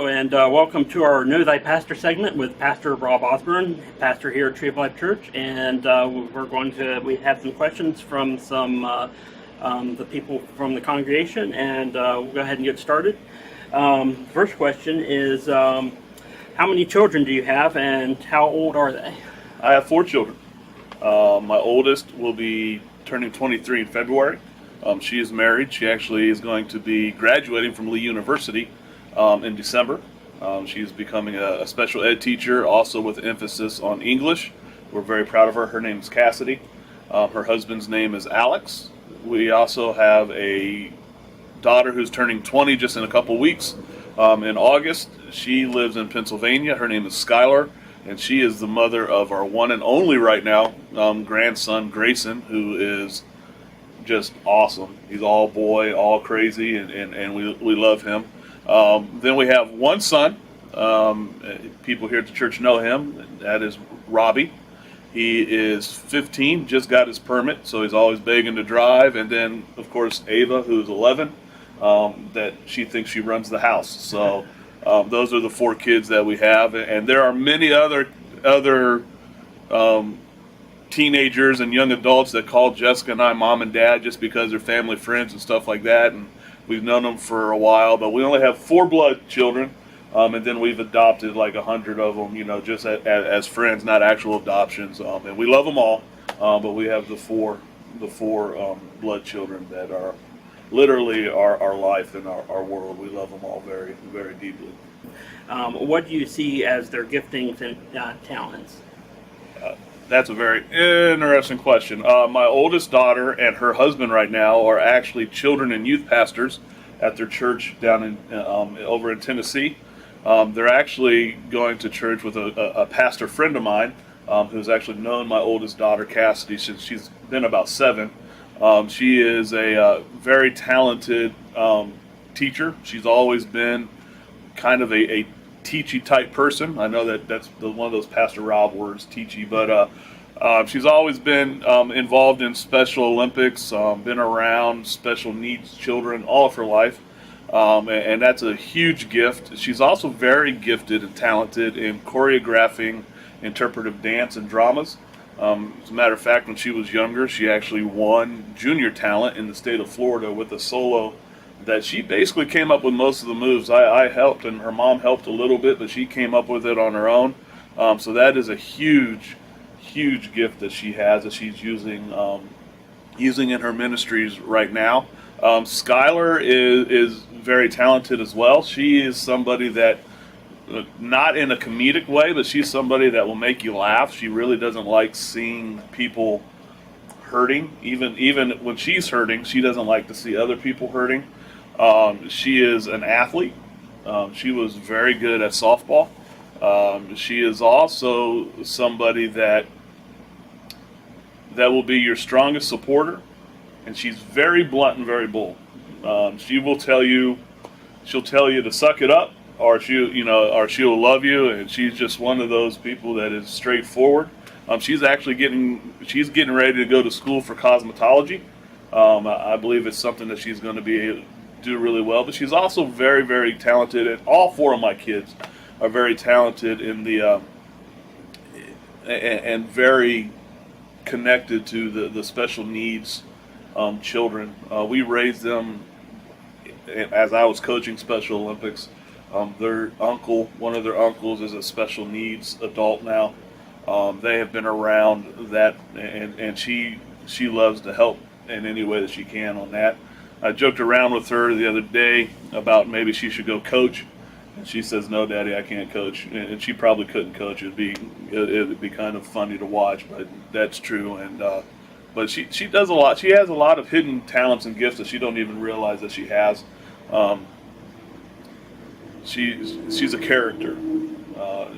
Hello, and welcome to our Know Thy Pastor segment with Pastor Rob Osburn, pastor here at Tree of Life Church. And we have some questions from the people from the congregation, and we'll go ahead and get started. First question is, how many children do you have, and how old are they? I have 4 children. My oldest will be turning 23 in February. She is married. She actually is going to be graduating from Lee University in December. She's becoming a special ed teacher, also with emphasis on English. We're very proud of her. Her name is Cassidy. Her husband's name is Alex. We also have a daughter who's turning 20 just in a couple weeks in August. She lives in Pennsylvania. Her name is Skylar, and she is the mother of our one and only right now grandson, Grayson, who is just awesome. He's all boy, all crazy, and we love him. Then we have one son. People here at the church know him. And that is Robbie. He is 15, just got his permit, so he's always begging to drive. And then, of course, Ava, who's 11, that she thinks she runs the house. So those are the 4 kids that we have. And there are many other teenagers and young adults that call Jessica and I mom and dad just because they're family friends and stuff like that. And we've known them for a while, but we only have 4 blood children, and then we've adopted like 100 of them, just as friends, not actual adoptions. And we love them all, but we have the four blood children that are literally our life and our world. We love them all very, very deeply. What do you see as their giftings and talents? That's a very interesting question. My oldest daughter and her husband right now are actually children and youth pastors at their church down in over in Tennessee. They're actually going to church with a pastor friend of mine who's actually known my oldest daughter, Cassidy, since she's been about 7. She is a very talented teacher. She's always been kind of a teachy type person. I know that's one of those Pastor Rob words, teachy, but she's always been involved in Special Olympics, been around special needs children all of her life, and that's a huge gift. She's also very gifted and talented in choreographing interpretive dance and dramas. As a matter of fact, when she was younger, she actually won junior talent in the state of Florida with a solo that she basically came up with most of the moves. I helped, and her mom helped a little bit, but she came up with it on her own. So that is a huge gift that she has, that she's using in her ministries right now. Skylar is very talented as well. She is somebody that, not in a comedic way, but she's somebody that will make you laugh. She really doesn't like seeing people hurting. Even when she's hurting, she doesn't like to see other people hurting. She is an athlete. She was very good at softball. She is also somebody that will be your strongest supporter, and she's very blunt and very bold. She'll tell you to suck it up, or she'll love you, and she's just one of those people that is straightforward. She's getting ready to go to school for cosmetology. I believe it's something that she's going to do really well, but she's also very, very talented, and all 4 of my kids are very talented in the and very connected to the special needs children. We raised them as I was coaching Special Olympics. One of their uncles is a special needs adult now. They have been around that, and she loves to help in any way that she can on that. I joked around with her the other day about maybe she should go coach, and she says, "No, Daddy, I can't coach." And she probably couldn't coach. It'd be kind of funny to watch, but that's true. And but she does a lot. She has a lot of hidden talents and gifts that she don't even realize that she has. She's a character.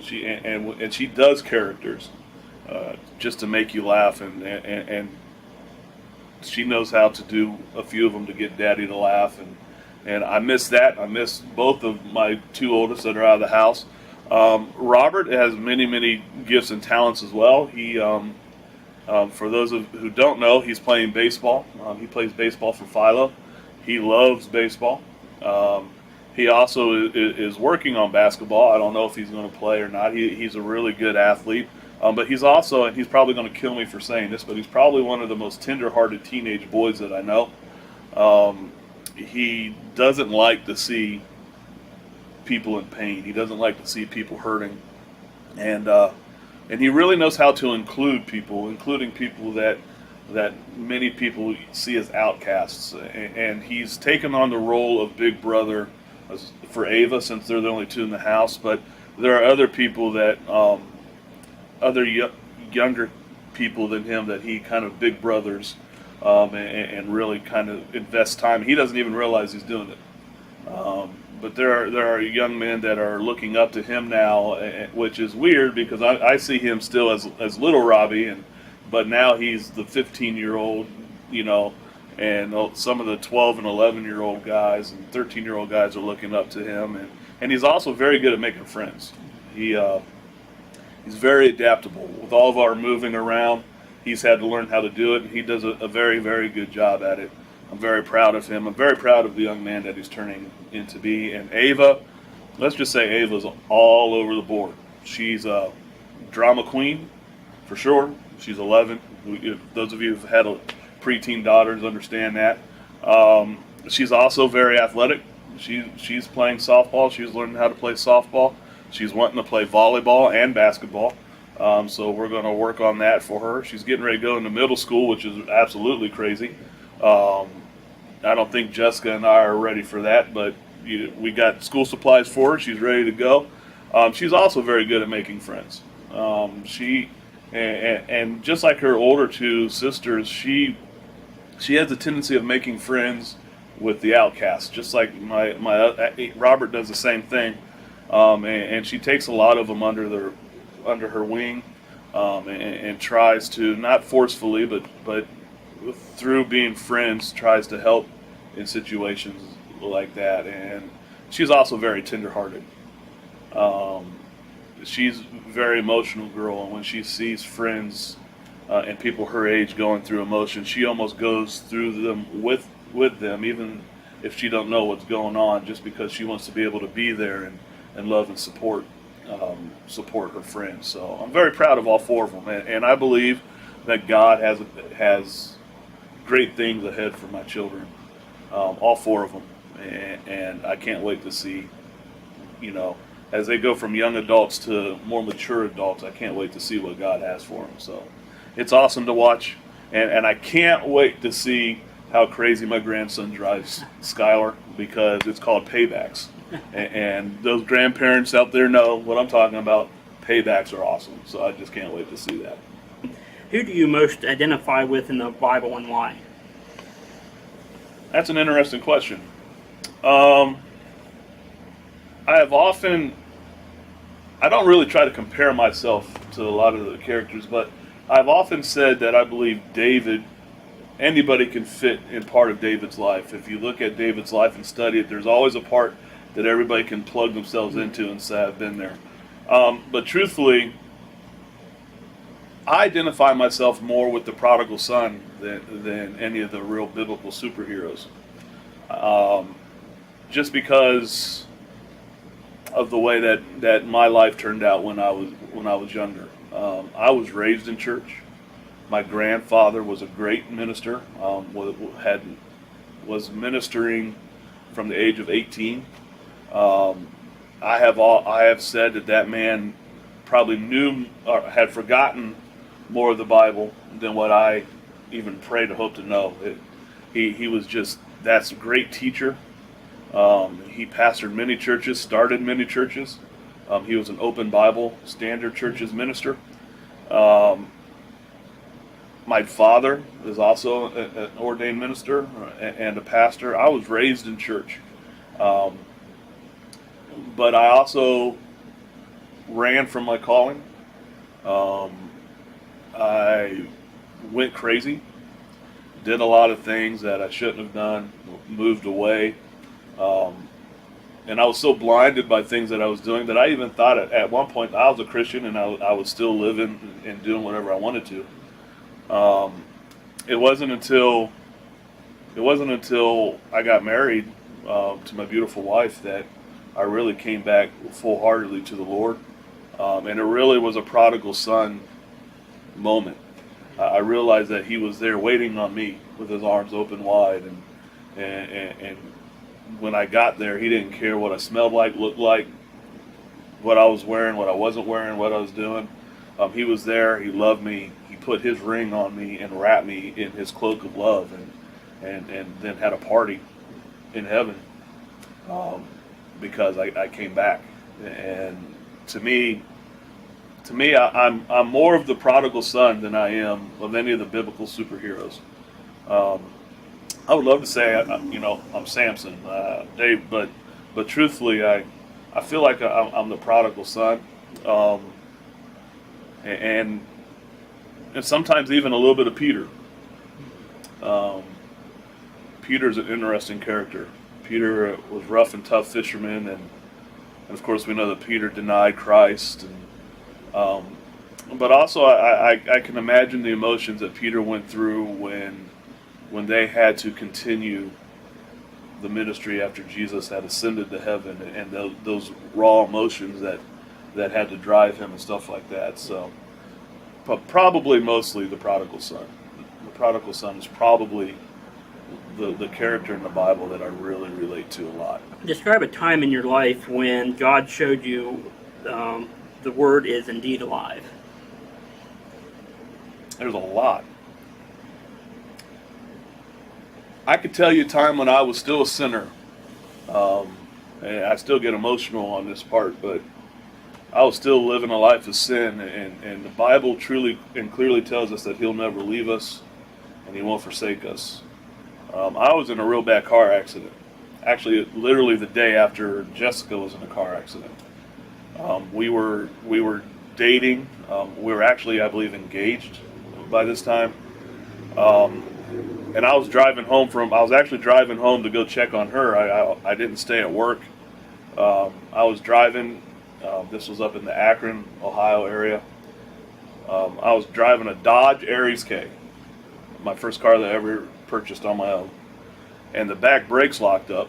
She does characters just to make you laugh, and she knows how to do a few of them to get Daddy to laugh, and I miss that. I miss both of my 2 oldest that are out of the house. Robert has many gifts and talents as well. He, for those who don't know, he's playing baseball. He plays baseball for Philo. He loves baseball. He also is working on basketball. I don't know if he's going to play or not. He's a really good athlete. But he's also, and he's probably going to kill me for saying this, but he's probably one of the most tender-hearted teenage boys that I know. He doesn't like to see people in pain. He doesn't like to see people hurting. And he really knows how to include people, including people that many people see as outcasts. And he's taken on the role of big brother for Ava, since they're the only two in the house. But there are other people that, younger people than him, that he kind of big brothers, and really kind of invests time. He doesn't even realize he's doing it. But there are young men that are looking up to him now, which is weird because I see him still as little Robbie, but now he's the 15-year-old, and some of the 12 and 11-year-old guys and 13-year-old guys are looking up to him, and he's also very good at making friends. He's very adaptable. With all of our moving around, he's had to learn how to do it, and he does a very, very good job at it. I'm very proud of him. I'm very proud of the young man that he's turning into be. And Ava, let's just say Ava's all over the board. She's a drama queen, for sure. She's 11. Those of you who've had preteen daughters understand that. She's also very athletic. She's playing softball. She's learning how to play softball. She's wanting to play volleyball and basketball. So we're going to work on that for her. She's getting ready to go into middle school, which is absolutely crazy. I don't think Jessica and I are ready for that, but we got school supplies for her. She's ready to go. She's also very good at making friends. And just like her older two sisters, she has a tendency of making friends with the outcasts, just like my Robert does the same thing. And she takes a lot of them under her wing, and tries to, not forcefully, but through being friends, tries to help in situations like that. And she's also very tenderhearted. She's a very emotional girl, and when she sees friends and people her age going through emotion, she almost goes through them with them, even if she don't know what's going on, just because she wants to be able to be there and love and support her friends. So I'm very proud of all four of them, and I believe that God has great things ahead for my children, all four of them, and I can't wait to see, as they go from young adults to more mature adults. I can't wait to see what God has for them. So it's awesome to watch, and I can't wait to see how crazy my grandson drives Skylar, because it's called paybacks. And those grandparents out there know what I'm talking about. Paybacks are awesome, so I just can't wait to see that. Who do you most identify with in the Bible, and why? That's an interesting question. I don't really try to compare myself to a lot of the characters, but I've often said that I believe anybody can fit in part of David's life. If you look at David's life and study it, there's always a part that everybody can plug themselves into and say, I've been there. But truthfully, I identify myself more with the prodigal son than any of the real biblical superheroes. Just because of the way that my life turned out when I was younger. I was raised in church. My grandfather was a great minister. Was ministering from the age of 18. I have said that man probably knew or had forgotten more of the Bible than what I even pray to hope to know. He was just, that's a great teacher. He pastored many churches, started many churches. He was an open Bible standard churches minister. My father is also an ordained minister and a pastor. I was raised in church. But I also ran from my calling. I went crazy, did a lot of things that I shouldn't have done, moved away. And I was so blinded by things that I was doing that I even thought at one point I was a Christian and I was still living and doing whatever I wanted to. It wasn't until I got married to my beautiful wife that I really came back full-heartedly to the Lord. And it really was a prodigal son moment. I realized that he was there waiting on me with his arms open wide, and when I got there, he didn't care what I smelled like, looked like, what I was wearing, what I wasn't wearing, what I was doing. He was there. He loved me. He put his ring on me and wrapped me in his cloak of love, and then had a party in heaven because I came back. And to me, I'm more of the prodigal son than I am of any of the biblical superheroes. I would love to say, I'm Samson, Dave, but truthfully, I feel like I'm the prodigal son, and sometimes even a little bit of Peter. Peter's an interesting character. Peter was rough and tough fisherman, and of course we know that Peter denied Christ, but also I can imagine the emotions that Peter went through when they had to continue the ministry after Jesus had ascended to heaven, and those raw emotions that had to drive him and stuff like that. So, but probably mostly the prodigal son. The prodigal son is probably the character in the Bible that I really relate to a lot. Describe a time in your life when God showed you the Word is indeed alive. There's a lot. I could tell you a time when I was still a sinner. And I still get emotional on this part, but I was still living a life of sin, and the Bible truly and clearly tells us that He'll never leave us and He won't forsake us. I was in a real bad car accident. Actually, literally the day after Jessica was in a car accident. We were dating. We were actually, I believe, engaged by this time. And I was actually driving home to go check on her. I didn't stay at work. I was driving. This was up in the Akron, Ohio area. I was driving a Dodge Aries K, my first car that I ever purchased on my own. And the back brakes locked up.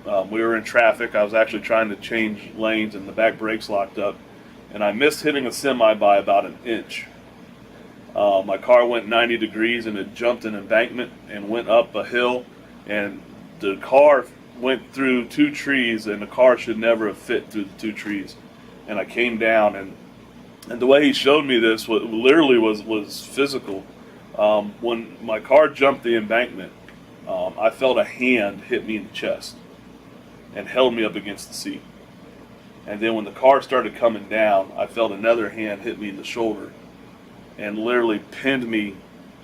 We were in traffic. I was actually trying to change lanes, and the back brakes locked up. And I missed hitting a semi by about an inch. My car went 90 degrees, and it jumped an embankment and went up a hill. And the car went through two trees, and the car should never have fit through the two trees. And I came down, and the way he showed me this literally was physical. When my car jumped the embankment, I felt a hand hit me in the chest and held me up against the seat. And then when the car started coming down, I felt another hand hit me in the shoulder and literally pinned me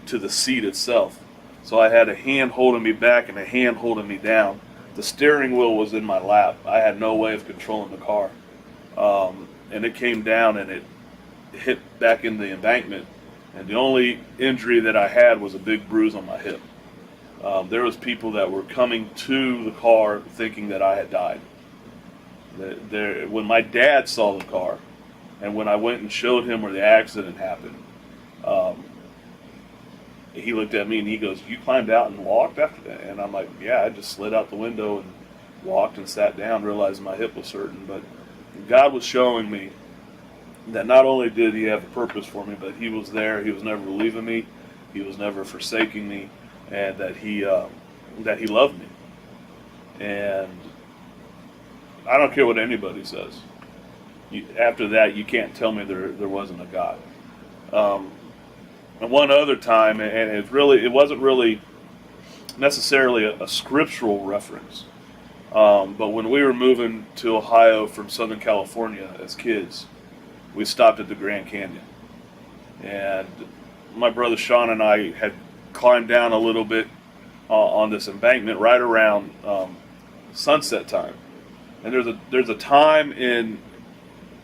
to the seat itself. So I had a hand holding me back and a hand holding me down. The steering wheel was in my lap. I had no way of controlling the car. And it came down and it hit back in the embankment. And the only injury that I had was a big bruise on my hip. There was people that were coming to the car thinking that I had died. When my dad saw the car, and when I went and showed him where the accident happened, he looked at me and he goes, "You climbed out and walked after that?" And I'm like, "Yeah, I just slid out the window and walked and sat down, realized my hip was hurting." But God was showing me that not only did He have a purpose for me, but He was there. He was never leaving me. He was never forsaking me, and that He loved me. And I don't care what anybody says. After that, you can't tell me there wasn't a God. And one other time, and it wasn't really necessarily a scriptural reference, but when we were moving to Ohio from Southern California as kids, we stopped at the Grand Canyon. And my brother Sean and I had climbed down a little bit on this embankment right around sunset time. And there's a time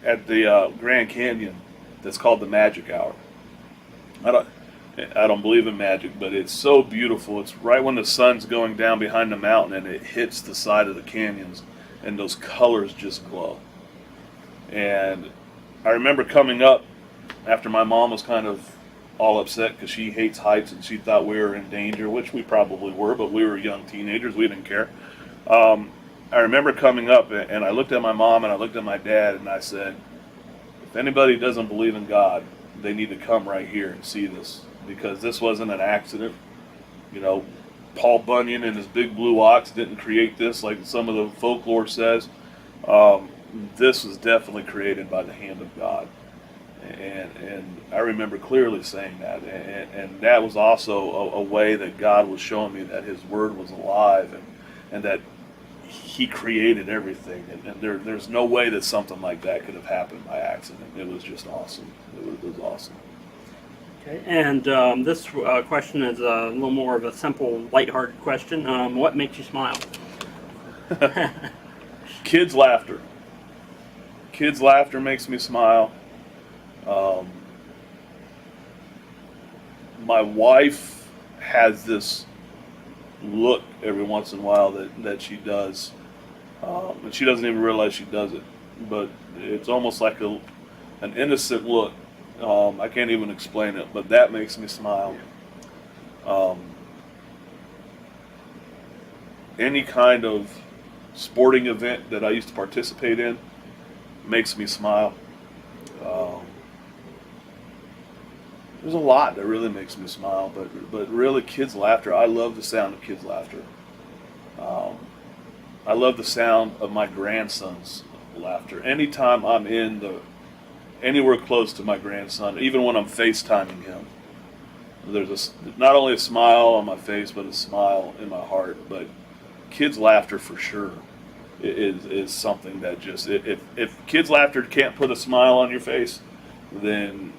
at the Grand Canyon that's called the magic hour. I don't believe in magic, but it's so beautiful. It's right when the sun's going down behind the mountain and it hits the side of the canyons, and those colors just glow. And I remember coming up after my mom was kind of all upset because she hates heights and she thought we were in danger, which we probably were, but we were young teenagers. We didn't care. I remember coming up and I looked at my mom and I looked at my dad and I said, if anybody doesn't believe in God, they need to come right here and see this, because this wasn't an accident. You know, Paul Bunyan and his big blue ox didn't create this like some of the folklore says. This was definitely created by the hand of God. And I remember clearly saying that. And that was also a way that God was showing me that his word was alive and that he created everything. And there's no way that something like that could have happened by accident. It was just awesome. It was awesome. Okay, and this question is a little more of a simple, lighthearted question. What makes you smile? Kids' laughter. Kids' laughter makes me smile. My wife has this look every once in a while that she does, and she doesn't even realize she does it, but it's almost like an innocent look. I can't even explain it, but that makes me smile. Any kind of sporting event that I used to participate in makes me smile. There's a lot that really makes me smile, but really kids' laughter. I love the sound of kids' laughter. I love the sound of my grandson's laughter. Anytime I'm anywhere close to my grandson, even when I'm FaceTiming him, there's not only a smile on my face, but a smile in my heart. But kids' laughter for sure is something that just, if kids' laughter can't put a smile on your face, then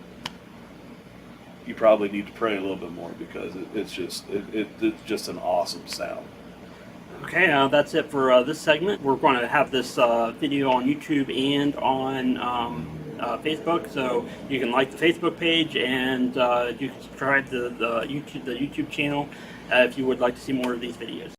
you probably need to pray a little bit more, because it's just an awesome sound. Okay, that's it for this segment. We're going to have this video on YouTube and on Facebook, so you can like the Facebook page and you can subscribe to the YouTube channel if you would like to see more of these videos.